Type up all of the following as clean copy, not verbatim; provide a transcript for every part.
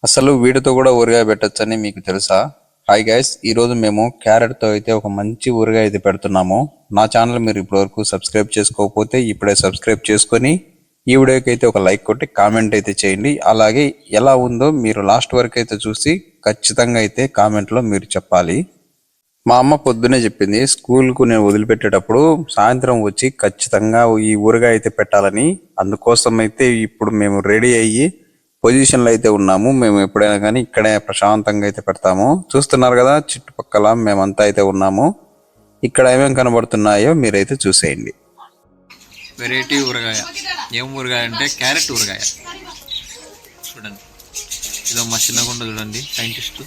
అసలు వీటితో కూడా ఊరగాయ పెట్టొచ్చని మీకు తెలుసా? హాయ్ గైస్, ఈరోజు మేము క్యారెట్తో అయితే ఒక మంచి ఊరగాయ అయితే పెడుతున్నాము. నా ఛానల్ మీరు ఇప్పటివరకు సబ్స్క్రైబ్ చేసుకోకపోతే ఇప్పుడే సబ్స్క్రైబ్ చేసుకొని ఈ వీడియోకి అయితే ఒక లైక్ కొట్టి కామెంట్ అయితే చేయండి. అలాగే ఎలా ఉందో మీరు లాస్ట్ వరకు అయితే చూసి ఖచ్చితంగా అయితే కామెంట్లో మీరు చెప్పాలి. మా అమ్మ పొద్దునే చెప్పింది, స్కూల్కు నేను వదిలిపెట్టేటప్పుడు సాయంత్రం వచ్చి ఖచ్చితంగా ఈ ఊరగాయ అయితే పెట్టాలని. అందుకోసం అయితే ఇప్పుడు మేము రెడీ అయ్యి పొజిషన్లో అయితే ఉన్నాము. మేము ఎప్పుడైనా కానీ ఇక్కడే ప్రశాంతంగా అయితే పెడతాము. చూస్తున్నారు కదా చుట్టుపక్కల మేమంతా అయితే ఉన్నాము. ఇక్కడ ఏమేమి కనబడుతున్నాయో మీరైతే చూసేయండి. వెరైటీ ఊరగాయ. ఏం ఊరగాయ అంటే క్యారెట్ ఊరగాయ. చూడండి, ఇదో మా చిన్న గుండ చూడండి, సైంటిస్ట్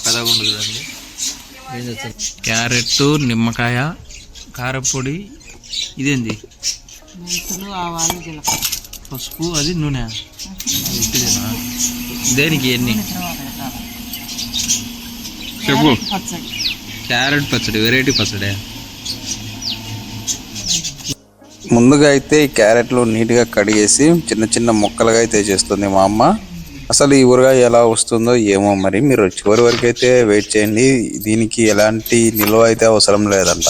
పెద్ద గుండ చూడండి. ఏం చేస్తారు? క్యారెట్, నిమ్మకాయ, కారపొడి, ఇదేంది పసుపు, అది నూనె. దేనికి ఎన్ని చెప్పు? క్యారెట్ పచ్చడి, వెరైటీ పచ్చడి. ముందుగా అయితే ఈ క్యారెట్లు నీట్గా కడిగేసి చిన్న చిన్న ముక్కలుగా అయితే చేస్తుంది మా అమ్మ. అసలు ఈ ఊరగాయ ఎలా వస్తుందో ఏమో, మరి మీరు చివరి వరకు అయితే వెయిట్ చేయండి. దీనికి ఎలాంటి నిల్వ అయితే అవసరం లేదంట.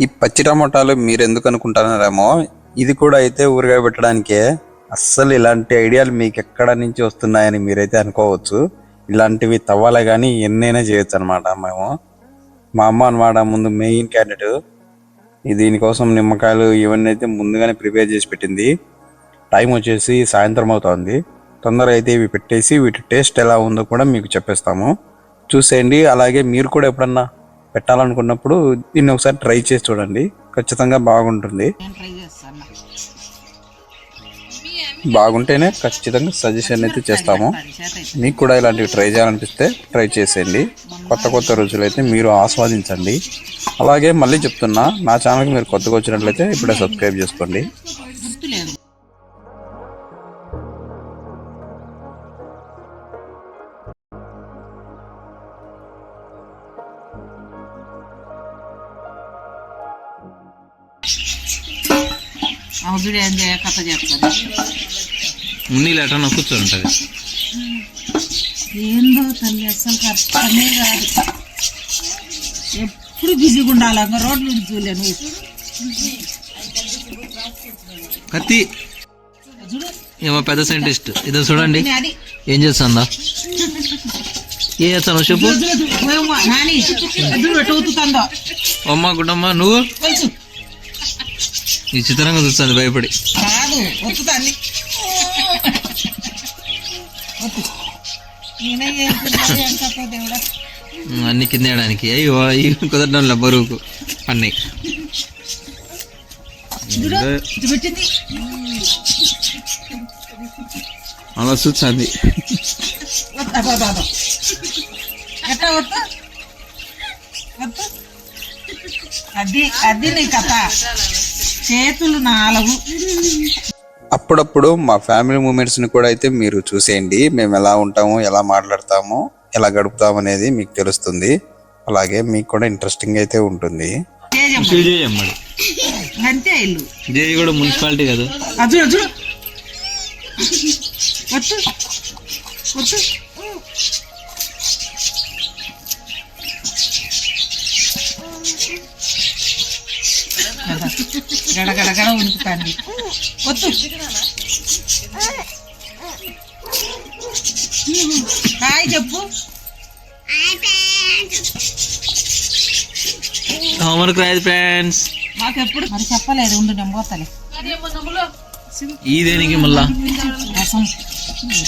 ఈ పచ్చి టమాటాలు మీరు ఎందుకు అనుకుంటున్నారేమో, ఇది కూడా అయితే ఊరగాయ పెట్టడానికే. అస్సలు ఇలాంటి ఐడియాలు మీకు ఎక్కడ నుంచి వస్తున్నాయని మీరైతే అనుకోవచ్చు. ఇలాంటివి తవ్వాలే కానీ ఎన్నైనా చేయొచ్చు అనమాట. మా అమ్మ అనమాట ముందు మెయిన్ క్యాండిడేట్. దీనికోసం నిమ్మకాయలు ఇవన్నీ అయితే ముందుగానే ప్రిపేర్ చేసి పెట్టింది. టైం వచ్చేసి సాయంత్రం అవుతుంది. తొందరగా అయితే ఇవి పెట్టేసి వీటి టేస్ట్ ఎలా ఉందో కూడా మీకు చెప్పేస్తాము, చూసేయండి. అలాగే మీరు కూడా ఎప్పుడన్నా పెట్టాలనుకున్నప్పుడు దీన్ని ఒకసారి ట్రై చేసి చూడండి, ఖచ్చితంగా బాగుంటుంది. బాగుంటేనే ఖచ్చితంగా సజెషన్ అయితే చేస్తాము. మీకు కూడా ఇలాంటివి ట్రై చేయాలనిపిస్తే ట్రై చేసేయండి. కొత్త కొత్త రుచులు అయితే మీరు ఆస్వాదించండి. అలాగే మళ్ళీ చెప్తున్నా, నా ఛానల్కి మీరు కొత్తగా వచ్చినట్లయితే ఇప్పుడే సబ్స్క్రైబ్ చేసుకోండి. కథ చెప్తాను. ఉన్నీళ్ళు ఎట్లా కూర్చోంటుంది. ఏందో తల్లి, అసలు కష్టమే కాదు. ఎప్పుడు బిజీగా ఉండాలి. రోడ్లు చూలేను. కత్తి ఏమో పెద్ద సైంటిస్ట్. ఇదో చూడండి ఏం చేస్తుందా. ఏం చేస్తాను చెప్పు. అమ్మ గుడ్డమ్మ, నువ్వు ఈ చిత్రంగా చూస్తుంది భయపడి. అన్ని కిందేయడానికి అయ్యో కుదరడం బరువుకు అన్నీ అలా చూస్తుంది. అది నీ కథ. చేతులు 4. అప్పుడప్పుడు మా ఫ్యామిలీ మూమెంట్స్ని కూడా అయితే మీరు చూసేయండి. మేము ఎలా ఉంటాము, ఎలా మాట్లాడతాము, ఎలా గడుపుతాము అనేది మీకు తెలుస్తుంది. అలాగే మీకు కూడా ఇంట్రెస్టింగ్ అయితే ఉంటుంది. జేజీ కూడా మున్సిపాలిటీ కదా. గడగడగడ ఉనుకుతాంది. వద్దు. హాయ్ చెప్పు. Homework రాయదు friends. మాకెప్పుడు మరి చెప్పలేదు, ఉండు నేను పోతాలే. ఈ దేనికి మళ్ళా రసం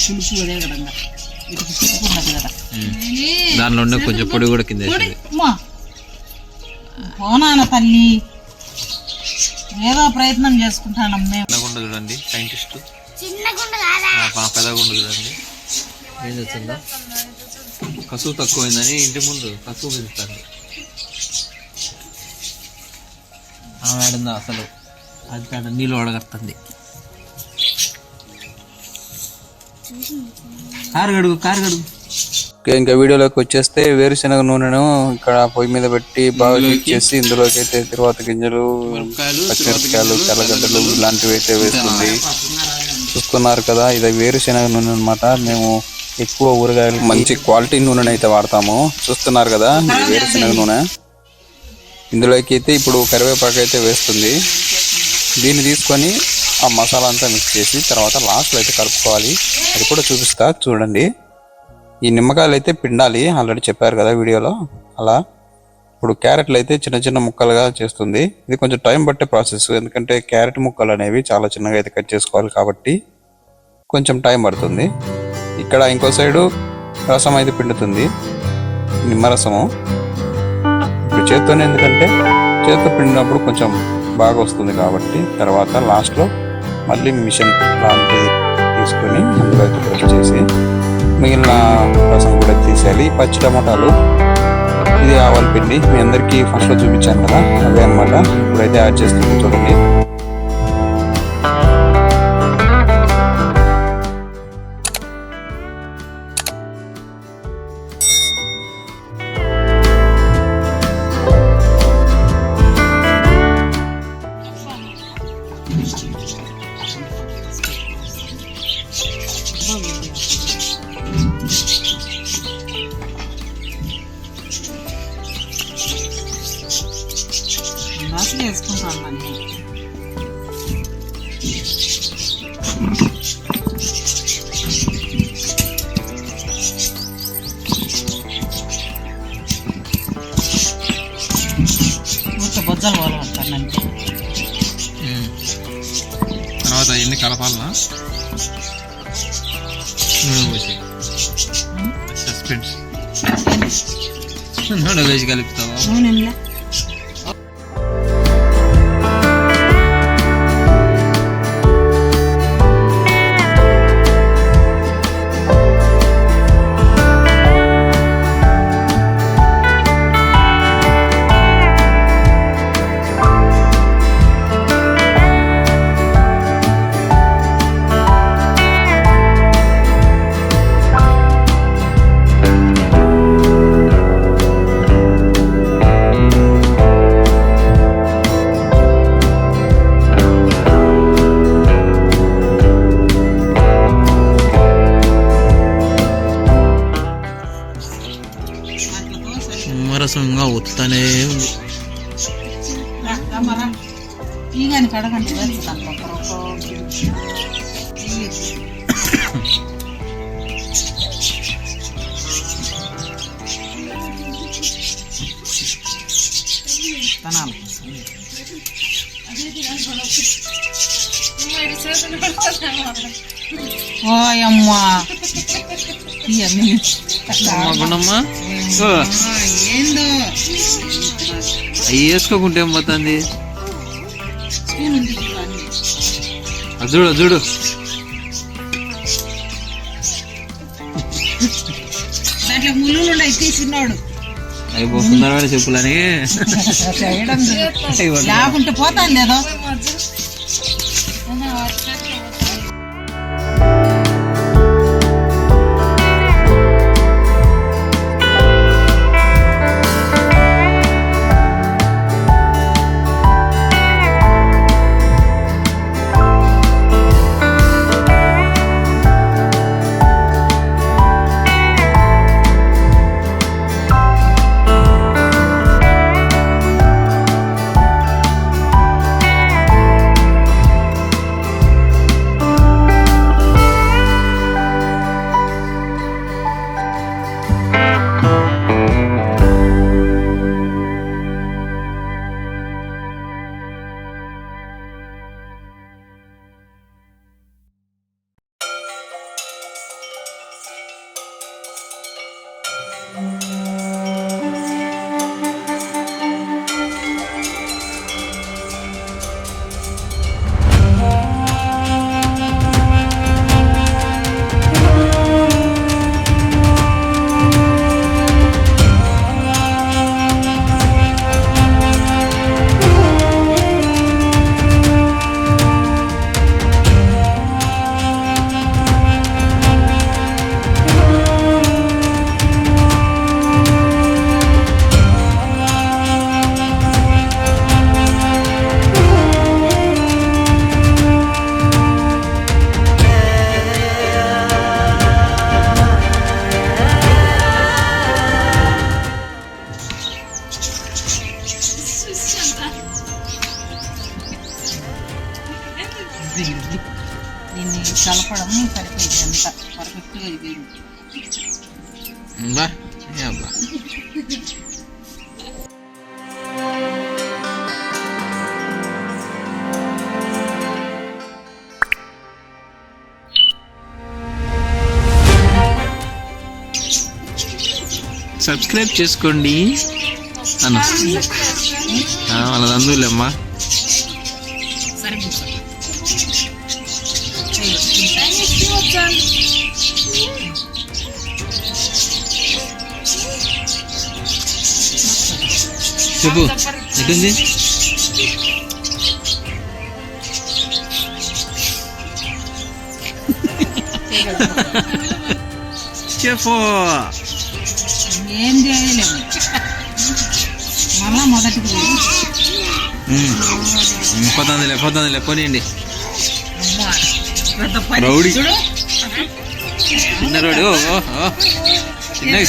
పులుపు అదే కదంగా ఇది పులుపు ఉన్నది కదా. దానిలో ఉండే కొంచెం పొడి కూడా కింద వేసింది. అమ్మా పోనాన తల్లి, ఏదో ప్రయత్నం చేసుకుంటాను మేము. పెద్దగుండ చూడండి సైంటిస్ట్, పెద్దగుండ చూడండి ఏం చేస్తుందా. కసువు తక్కువైందని ఇంటి ముందు కసువు పెంచుతాను. ఆడిందా అసలు అది కాడ నీళ్ళు అడగస్తుంది. కారు గడుగు. ఇంకా వీడియోలోకి వచ్చేస్తే వేరుశనగ నూనెను ఇక్కడ పొయ్యి మీద పెట్టి బాగా హీట్ చేసి ఇందులోకి అయితే తిరువాత గింజలు, పచ్చిమిరపకాయలు, తెల్లగడ్డలు ఇలాంటివి అయితే వేస్తుంది. చూస్తున్నారు కదా, ఇది వేరుశనగ నూనె అనమాట. మేము ఎక్కువ ఊరగాయలు మంచి క్వాలిటీ నూనెని అయితే వాడతాము. చూస్తున్నారు కదా, ఇది వేరుశనగ నూనె. ఇందులోకి అయితే ఇప్పుడు కరివేపాకు అయితే వేస్తుంది. దీన్ని తీసుకొని ఆ మసాలా అంతా మిక్స్ చేసి తర్వాత లాస్ట్లో అయితే కలుపుకోవాలి. అది కూడా చూపిస్తా చూడండి. ఈ నిమ్మకాయలు అయితే పిండాలి, ఆల్రెడీ చెప్పారు కదా వీడియోలో. అలా ఇప్పుడు క్యారెట్లు అయితే చిన్న చిన్న ముక్కలుగా చేస్తుంది. ఇది కొంచెం టైం పట్టే ప్రాసెస్, ఎందుకంటే క్యారెట్ ముక్కలు అనేవి చాలా చిన్నగా అయితే కట్ చేసుకోవాలి కాబట్టి కొంచెం టైం పడుతుంది. ఇక్కడ ఇంకో సైడు రసం అయితే పిండుతుంది, నిమ్మరసము. ఇప్పుడు చేత్తోనే, ఎందుకంటే చేత్తో పిండినప్పుడు కొంచెం బాగా వస్తుంది కాబట్టి తర్వాత లాస్ట్లో మళ్ళీ మిషన్ లాంటిది తీసుకొని అందులో అయితే ప్రెస్ చేసి మిగిలిన రసం కూడా తీసేయాలి. పచ్చి టమాటాలు, ఇది ఆవాల పిండి మీ అందరికీ ఫస్ట్లో చూపించాను కదా, అదే అనమాట. ఇప్పుడైతే యాడ్ చేస్తుంది చూడండి. రాసులు వేసుకుంటాను అన్నీ. ఊరికే బొజ్జలు పోలవట్టాను అంతే. తర్వాత ఎన్ని కలపాలనా నూనె పోసి సస్పెన్స్ నూనె వేసి కలుపుతావా? నూనె నిమ్మరసంగా వస్తానే ఉంది. ఈ కానీ కడగండి వేస్తాను. ఓయమ్మా గుండమ్మా ఏందో అవి వేసుకోకుంటే ఏం పోతుంది? అది చూడు చూడు. దాంట్లో ముళ్ళు ఉన్నాయి తీసినోడు. అవి పోతున్నారని చెప్పులని లేకుంటే పోతాను లేదో. అయిపోయింది. దీన్ని కలపడం సరిపోయింది, అంతా పర్ఫెక్ట్గా అయిపోయింది. బా అబ్బా సబ్స్క్రైబ్ చేసుకోండి అన్న వాళ్ళ అందులేమ్మా. చెప్పు ఎట్టుంది? చెప్పు. ఏం చేయలేము, మళ్ళా మొదటికి పోతుందిలే పోనీయండి. పెద్ద పని రౌడీ చూడు. చిన్న రోడ్డు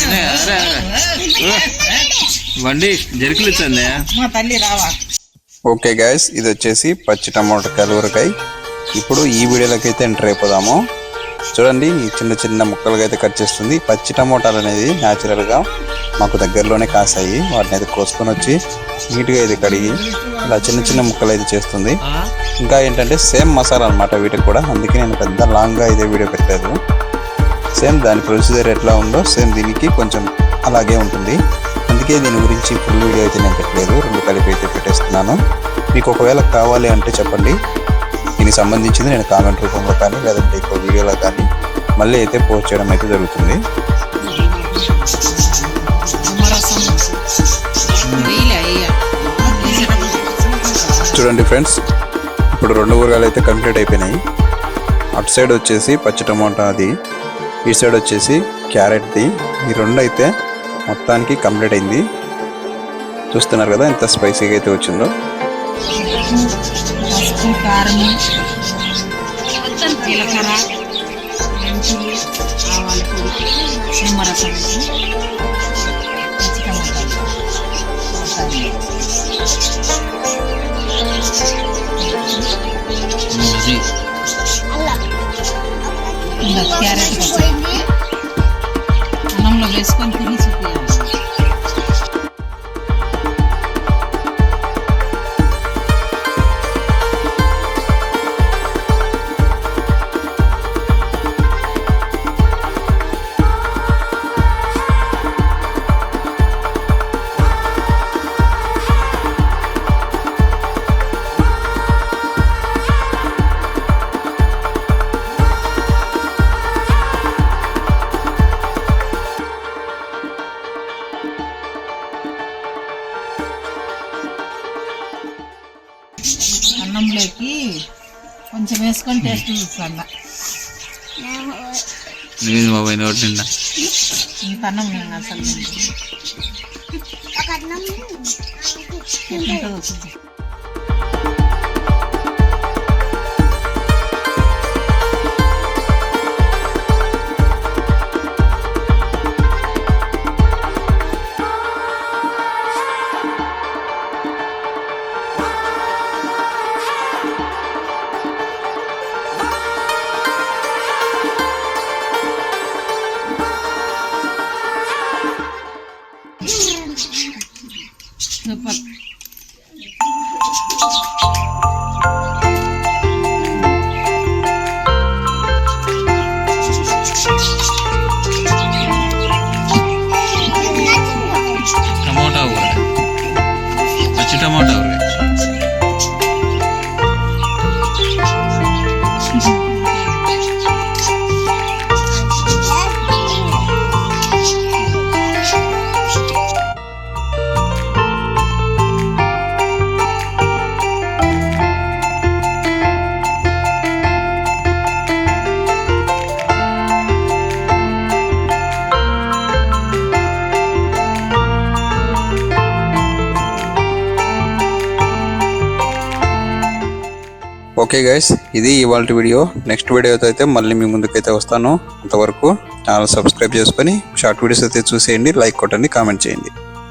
చిన్న బండి జరుకులు ఇచ్చింది. మా తల్లి రావా. ఓకే గైస్, ఇది వచ్చేసి పచ్చి టమాటా ఊరగాయ. ఇప్పుడు ఈ వీడియోలోకి అయితే ఎంటర్ అయిపోదాము. చూడండి, ఈ చిన్న చిన్న ముక్కలుగా అయితే కట్ చేస్తుంది. పచ్చి టమోటాలు అనేది న్యాచురల్గా మాకు దగ్గరలోనే కాసాయి. వాటిని అయితే కోసుకొని వచ్చి నీట్గా అయితే కడిగి ఇలా చిన్న చిన్న ముక్కలు అయితే చేస్తుంది. ఇంకా ఏంటంటే సేమ్ మసాలా అనమాట వీటికి కూడా, అందుకే నేను పెద్ద లాంగ్గా అయితే వీడియో పెట్టలేదు. సేమ్ దాని ప్రొసీజర్ ఎట్లా ఉందో సేమ్ దీనికి కొంచెం అలాగే ఉంటుంది. అందుకే దీని గురించి ఫుల్ వీడియో అయితే నేను పెట్టలేదు, రెండు కలిపి అయితే పెట్టేస్తున్నాను. మీకు ఒకవేళ కావాలి అంటే చెప్పండి, దీనికి సంబంధించింది నేను కామెంట్ రూపంలో కానీ లేదంటే ఇంకో వీడియోలో కానీ మళ్ళీ అయితే పోస్ట్ చేయడం అయితే జరుగుతుంది. చూడండి ఫ్రెండ్స్, ఇప్పుడు రెండు ఊరగాయలు అయితే కంప్లీట్ అయిపోయినాయి. అటు సైడ్ వచ్చేసి పచ్చి టమాటా అది, ఈ సైడ్ వచ్చేసి క్యారెట్ది. ఈ రెండు అయితే మొత్తానికి కంప్లీట్ అయింది. చూస్తున్నారు కదా ఎంత స్పైసీగా అయితే వచ్చిందో. పసుపు, కారం, జీలకర్ర, మెంతులు, ఆవాల పొడి, నిమ్మరసం, పచ్చి టమాటాలు, క్యారెట్ పచ్చడి అన్నంలో వేసుకొని తిని చూపించాలి. అన్నంలోకి కొంచెం వేసుకొని టేస్ట్ చూస్తాను. నేను బాబాయ్ నోటి నిండా ఇంత అన్నం నేను అసలు ఎట్లుంటుందో చూద్దాం. సూపర్. టమాటా ఊరగాయ, పచ్చి టమాటా ఊరగాయ. ఓకే గైస్, ఇది ఇవాళ వీడియో. నెక్స్ట్ వీడియోతో అయితే మళ్ళీ మీ ముందుకైతే వస్తాను. అంతవరకు ఛానల్ సబ్స్క్రైబ్ చేసుకొని షార్ట్ వీడియోస్ అయితే చూసేయండి, లైక్ కొట్టండి, కామెంట్ చేయండి.